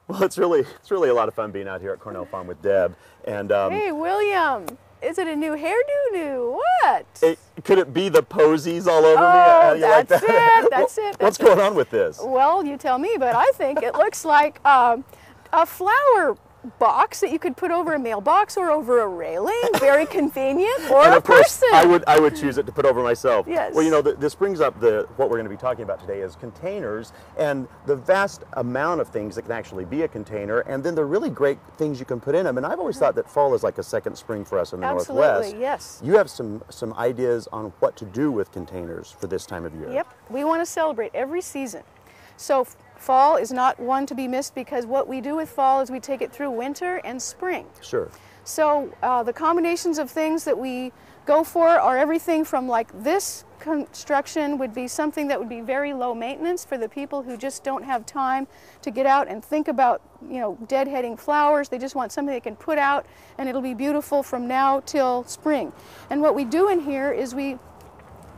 Well, it's really a lot of fun being out here at Cornell Farm with Deb. And Hey, William, is it a new hairdo new? What? could it be the posies all over me? Oh, You like that's that? it. That's it. What's going on with this? Well, you tell me, but I think it looks like a flower box that you could put over a mailbox or over a railing. Very convenient. Or And a of course, person. I would choose it to put over myself. Yes. Well, this brings up what we're going to be talking about today is containers and the vast amount of things that can actually be a container, and then the really great things you can put in them. And I've always thought that fall is like a second spring for us in the Absolutely, Northwest. yes. You have some ideas on what to do with containers for this time of year. Yep. We want to celebrate every season. So fall is not one to be missed, because what we do with fall is we take it through winter and spring. Sure. So the combinations of things that we go for are everything from, like, this construction would be something that would be very low maintenance for the people who just don't have time to get out and think about, deadheading flowers. They just want something they can put out and it'll be beautiful from now till spring. And what we do in here is we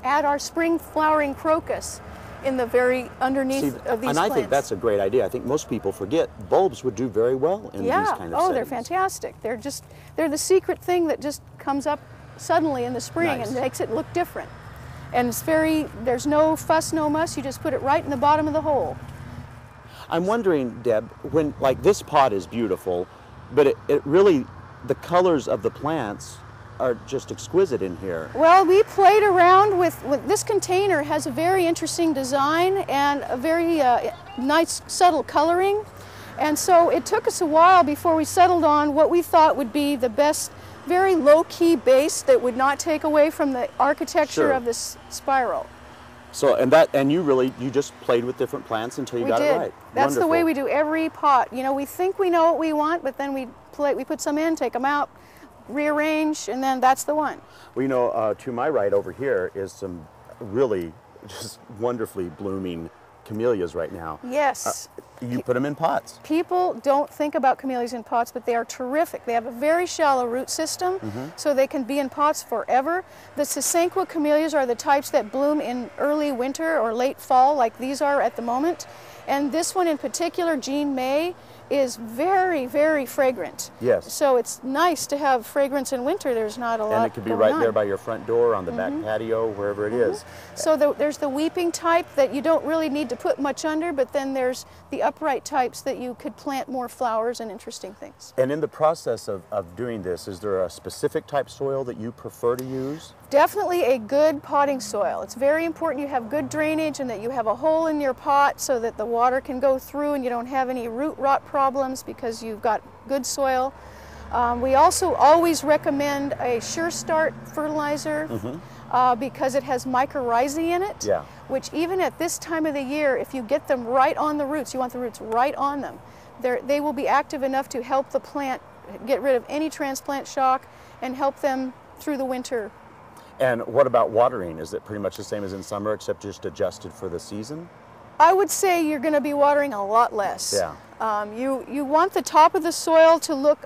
add our spring flowering crocus in the very underneath of these and plants. I think that's a great idea. I think most people forget bulbs would do very well in these kind of Oh, they're settings. fantastic. They're the secret thing that just comes up suddenly in the spring Nice. and makes it look different. And there's no fuss, no muss. You just put it right in the bottom of the hole. I'm wondering, Deb, when, like, this pot is beautiful, but it really, the colors of the plants are just exquisite in here. Well, we played around with this container. Has a very interesting design and a very nice subtle coloring. And so it took us a while before we settled on what we thought would be the best, very low-key base that would not take away from the architecture Sure. of this spiral. So, and you just played with different plants until you got it right. That's the way Wonderful. we do every pot. We think we know what we want, but then we put some in, take them out, rearrange, and then that's the one. Well, to my right over here is some really just wonderfully blooming camellias right now. Yes. You put them in pots. People don't think about camellias in pots, but they are terrific. They have a very shallow root system, so they can be in pots forever. The Sasanqua camellias are the types that bloom in early winter or late fall, like these are at the moment. And this one in particular, Jean May, is very, very fragrant. Yes. So it's nice to have fragrance in winter. There's not a lot And it could be going right on. there by your front door, on the back patio, wherever it is. So there's the weeping type that you don't really need to put much under, but then there's the upright types that you could plant more flowers and interesting things. And in the process of doing this, is there a specific type soil that you prefer to use? Definitely a good potting soil. It's very important you have good drainage and that you have a hole in your pot so that the water can go through and you don't have any root rot problems because you've got good soil. We also always recommend a Sure Start fertilizer because it has mycorrhizae in it, Yeah. which even at this time of the year, if you get them right on the roots, you want the roots right on them, they will be active enough to help the plant get rid of any transplant shock and help them through the winter. And what about watering? Is it pretty much the same as in summer, except just adjusted for the season? I would say you're going to be watering a lot less. Yeah. You want the top of the soil to look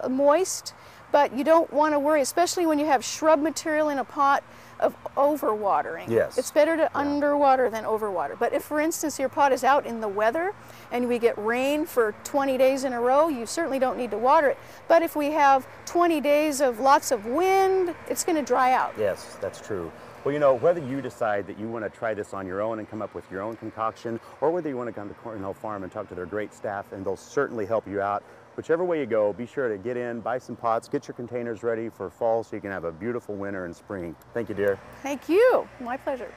moist, but you don't want to worry, especially when you have shrub material in a pot, of overwatering. Yes. It's better to underwater than overwater. But if, for instance, your pot is out in the weather and we get rain for 20 days in a row, you certainly don't need to water it. But if we have 20 days of lots of wind, it's going to dry out. Yes, that's true. Well, whether you decide that you want to try this on your own and come up with your own concoction, or whether you want to come to Cornell Farm and talk to their great staff, and they'll certainly help you out. Whichever way you go, be sure to get in, buy some pots, get your containers ready for fall so you can have a beautiful winter and spring. Thank you, dear. Thank you. My pleasure.